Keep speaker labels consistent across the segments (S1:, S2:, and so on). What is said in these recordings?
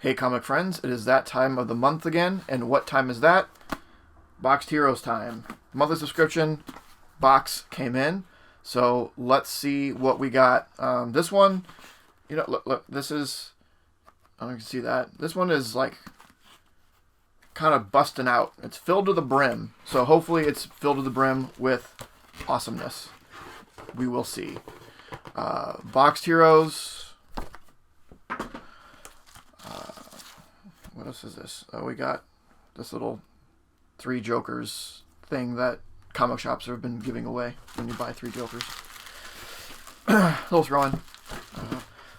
S1: Hey comic friends, it is that time of the month again, and what time is that? Boxed Heroes time. Monthly subscription box came in, so let's see what we got. This one, look, this is, I don't know if you can see that. This one is like kind of busting out. It's filled to the brim, so hopefully it's filled to the brim with awesomeness. We will see. Boxed Heroes. What else is this? Oh, we got this little 3 Jokers thing that comic shops have been giving away when you buy 3 Jokers. Little throw-in.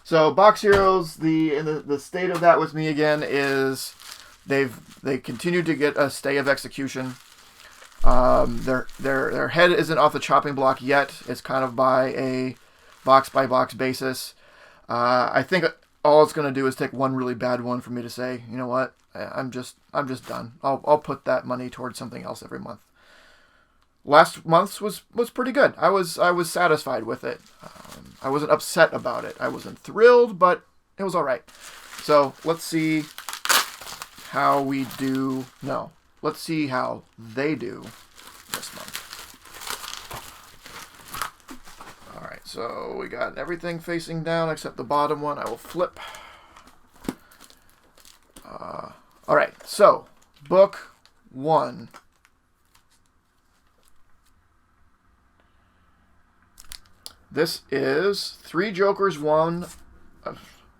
S1: So Box Heroes, the state of that with me again is they continue to get a stay of execution. Their head isn't off the chopping block yet. It's kind of by a box by box basis. I think all it's going to do is take one really bad one for me to say, you know what, I'm just done. I'll put that money towards something else every month. Last month's was pretty good. I was satisfied with it. I wasn't upset about it. I wasn't thrilled, but it was all right. So let's see how we do. No, let's see how they do this month. All right, so we got everything facing down except the bottom one. I will flip. All right, so book 1. This is 3 Jokers 1,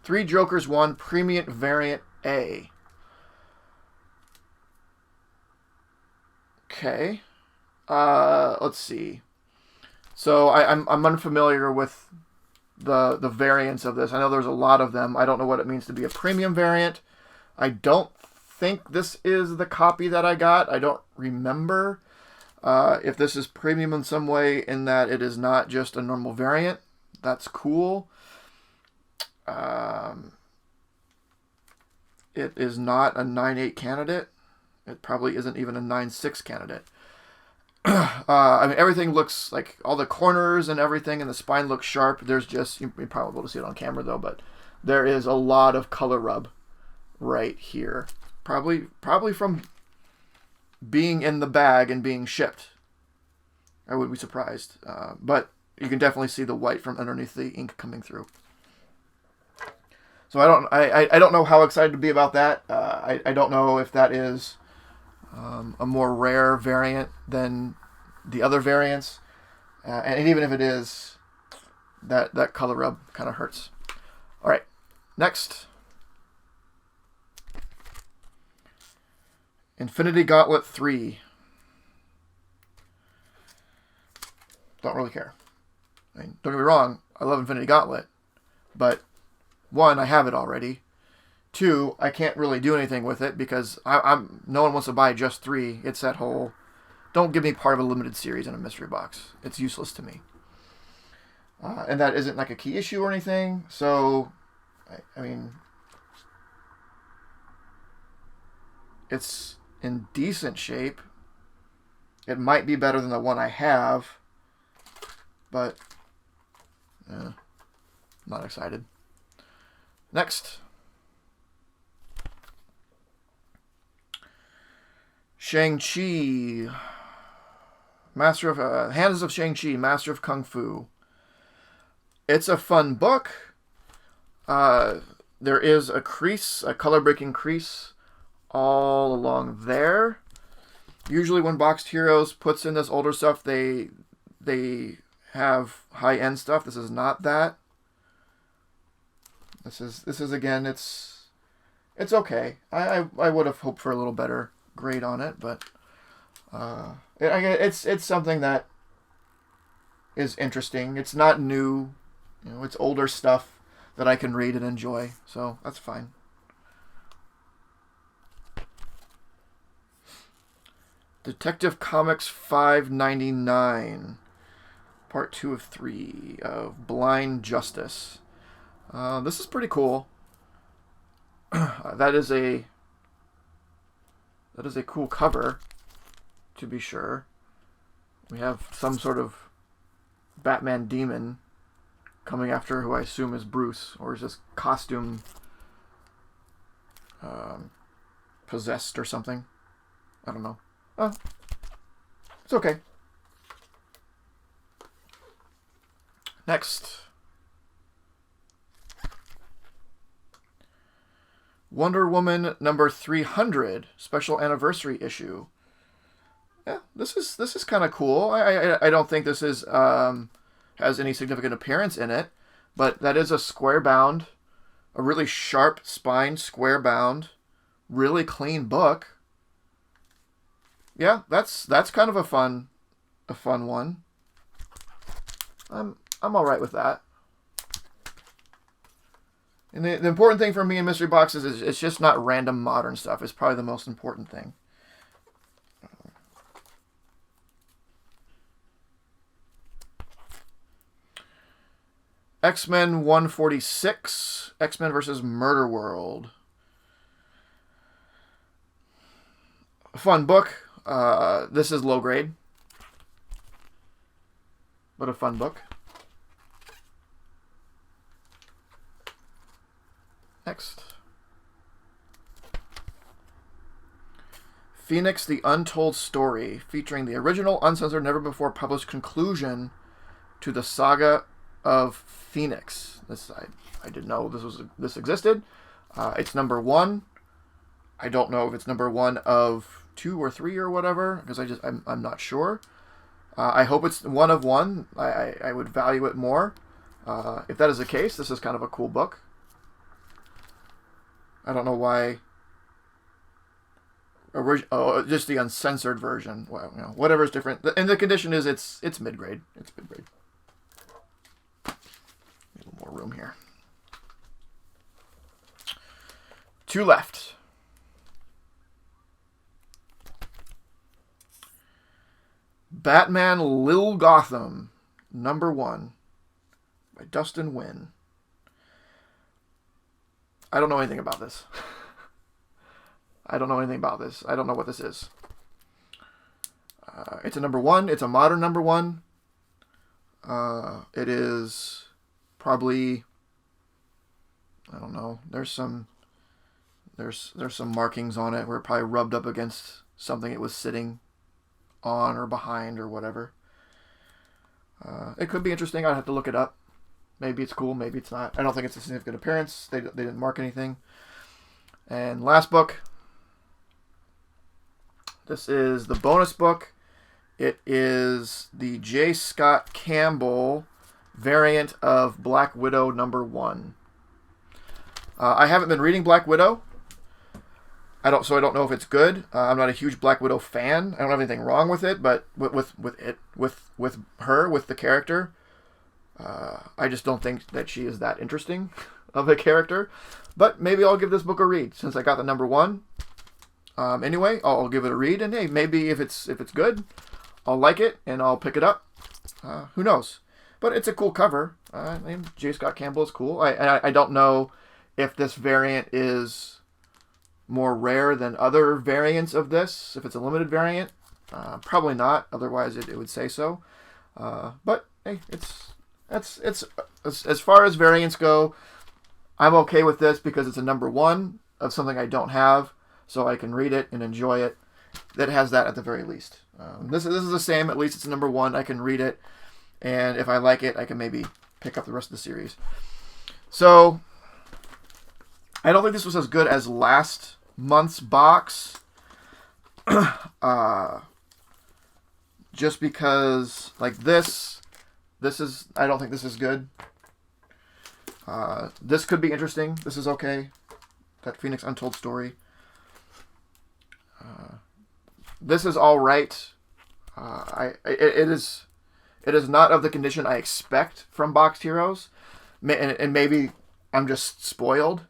S1: 3 Jokers 1 Premium Variant A. Okay, let's see. So I'm unfamiliar with the variants of this. I know there's a lot of them. I don't know what it means to be a premium variant. I don't think this is the copy that I got. I don't remember if this is premium in some way in that it is not just a normal variant. That's cool. It is not a 9.8 candidate. It probably isn't even a 9.6 candidate. I mean, everything looks like all the corners and everything, and the spine looks sharp. There's just, you're probably able to see it on camera though, but there is a lot of color rub right here. Probably from being in the bag and being shipped. I wouldn't be surprised. But you can definitely see the white from underneath the ink coming through. So I don't know how excited to be about that. I don't know if that is a more rare variant than the other variants. And even if it is, that color rub kind of hurts. All right, next. Infinity Gauntlet 3. Don't really care. I mean, don't get me wrong, I love Infinity Gauntlet, but 1, I have it already. 2, I can't really do anything with it because no one wants to buy just 3. It's that whole, don't give me part of a limited series in a mystery box. It's useless to me. And that isn't like a key issue or anything, so, I mean, it's in decent shape. It might be better than the one I have, but not excited. Next. Shang-Chi. Master of Hands of Shang-Chi, Master of Kung Fu. It's a fun book. There is a crease, a color-breaking crease all along there. Usually when Boxed Heroes puts in this older stuff, they have high-end stuff. This is not that. This is again, it's okay. I would have hoped for a little better grade on it, but it's something that is interesting. It's not new, it's older stuff that I can read and enjoy, so that's fine. Detective Comics 599, Part 2 of 3 of Blind Justice. This is pretty cool. That is a cool cover, to be sure. We have some sort of Batman demon coming after who I assume is Bruce, or is this costume possessed or something. I don't know. It's okay. Next. Wonder Woman number 300, special anniversary issue. Yeah, this is kind of cool. I don't think this is has any significant appearance in it, but that is a square bound, a really sharp spine square bound, really clean book. Yeah, that's kind of a fun one. I'm all right with that. And the important thing for me in mystery boxes is it's just not random modern stuff. It's probably the most important thing. XMen 146, X-Men versus Murder World. A fun book. This is low grade, but a fun book. Next. Phoenix, The Untold Story, featuring the original, uncensored, never-before-published conclusion to the saga of Phoenix. This I didn't know this existed. It's number 1. I don't know if it's number 1 of 2 or 3 or whatever, because I'm not sure. I hope it's 1 of 1. I would value it more. If that is the case, this is kind of a cool book. I don't know why. Just the uncensored version. Well, whatever is different. And the condition is it's mid-grade. It's mid-grade. A little more room here. 2 left. Batman Lil Gotham, number 1, by Dustin Nguyen. I don't know anything about this. I don't know anything about this. I don't know what this is. It's a number 1. It's a modern number 1. It is probably, I don't know. There's some markings on it where it probably rubbed up against something it was sitting on or behind or whatever. It could be interesting. I'd have to look it up. Maybe it's cool, maybe it's not. I don't think it's a significant appearance. They didn't mark anything. And last book. This is the bonus book. It is the J. Scott Campbell variant of Black Widow number 1. I haven't been reading Black Widow. I don't know if it's good. I'm not a huge Black Widow fan. I don't have anything wrong with it, but with her, with the character, I just don't think that she is that interesting of a character. But maybe I'll give this book a read since I got the number 1. Anyway, I'll give it a read, and hey, maybe if it's good, I'll like it and I'll pick it up. Who knows? But it's a cool cover. J. Scott Campbell is cool. I don't know if this variant is more rare than other variants of this. If it's a limited variant, probably not. Otherwise, it would say so. But hey, it's as far as variants go, I'm okay with this because it's a number 1 of something I don't have, so I can read it and enjoy it. That has that at the very least. This is the same. At least it's a number 1. I can read it, and if I like it, I can maybe pick up the rest of the series. So I don't think this was as good as last month's box. Just because, like this is, I don't think this is good. This could be interesting. This is okay. That Phoenix Untold Story. This is all right. It is not of the condition I expect from Boxed Heroes, and maybe I'm just spoiled.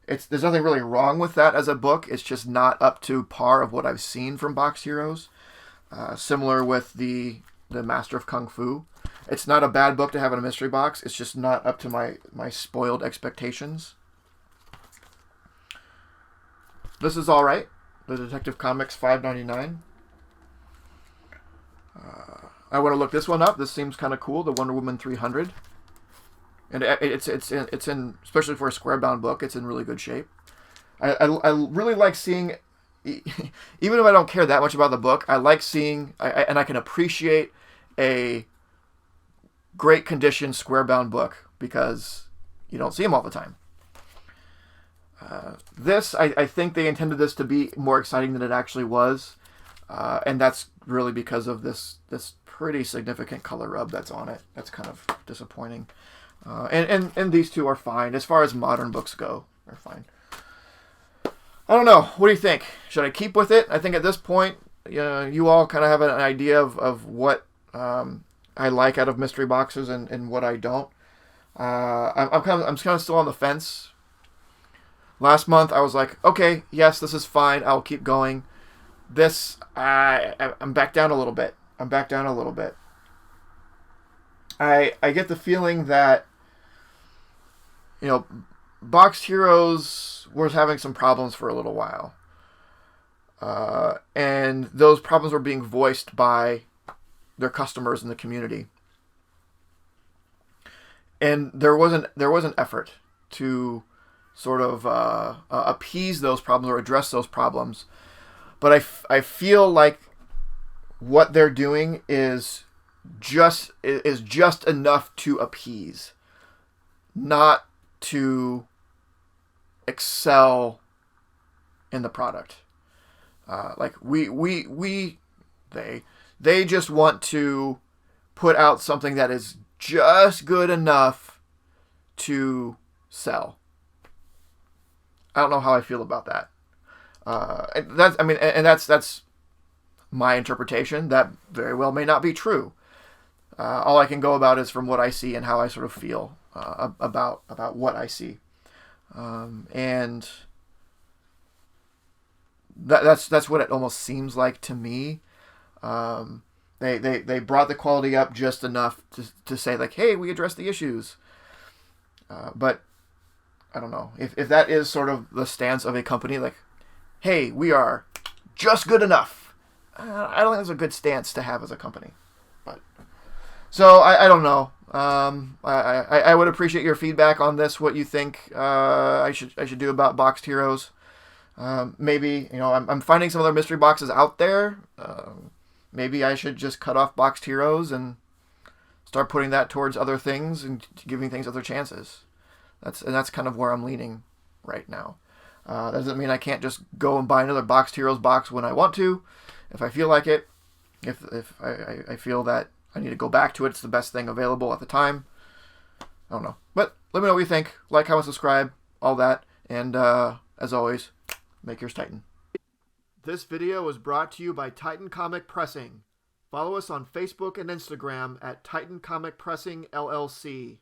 S1: There's nothing really wrong with that as a book. It's just not up to par of what I've seen from Boxed Heroes. Similar with the Master of Kung Fu. It's not a bad book to have in a mystery box. It's just not up to my spoiled expectations. This is all right. The Detective Comics $5.99. I want to look this one up. This seems kind of cool. The Wonder Woman 300. And it's in, especially for a square bound book, it's in really good shape. I really like seeing, even if I don't care that much about the book, I like seeing, and I can appreciate a great condition square bound book because you don't see them all the time. This, I think they intended this to be more exciting than it actually was, and that's really because of this pretty significant color rub that's on it. That's kind of disappointing. And these two are fine as far as modern books go. They're fine. I don't know. What do you think? Should I keep with it? I think at this point, you all kind of have an idea of what I like out of mystery boxes and what I don't. I'm kind of still on the fence. Last month I was like, okay, yes, this is fine. I'll keep going. This, I'm back down a little bit. I get the feeling that, Boxed Heroes was having some problems for a little while. And those problems were being voiced by their customers in the community. And there was an effort to sort of appease those problems or address those problems. But I feel like what they're doing is just enough to appease, not to excel in the product. Like they just want to put out something that is just good enough to sell. I don't know how I feel about that. That's my interpretation. That very well may not be true. All I can go about is from what I see and how I sort of feel about what I see, and that's what it almost seems like to me. They brought the quality up just enough to say like, hey, we addressed the issues, but I don't know if that is sort of the stance of a company, like, hey, we are just good enough. I don't think that's a good stance to have as a company. But so I don't know. I would appreciate your feedback on this. What you think I should do about Boxed Heroes? Maybe I'm finding some other mystery boxes out there. Maybe I should just cut off Boxed Heroes and start putting that towards other things and giving things other chances. That's kind of where I'm leaning right now. That doesn't mean I can't just go and buy another Boxed Heroes box when I want to, if I feel like it. If I feel that I need to go back to it, it's the best thing available at the time. I don't know. But let me know what you think. Like, comment, subscribe, all that. And as always, make yours Titan. This video was brought to you by Titan Comic Pressing. Follow us on Facebook and Instagram at Titan Comic Pressing LLC.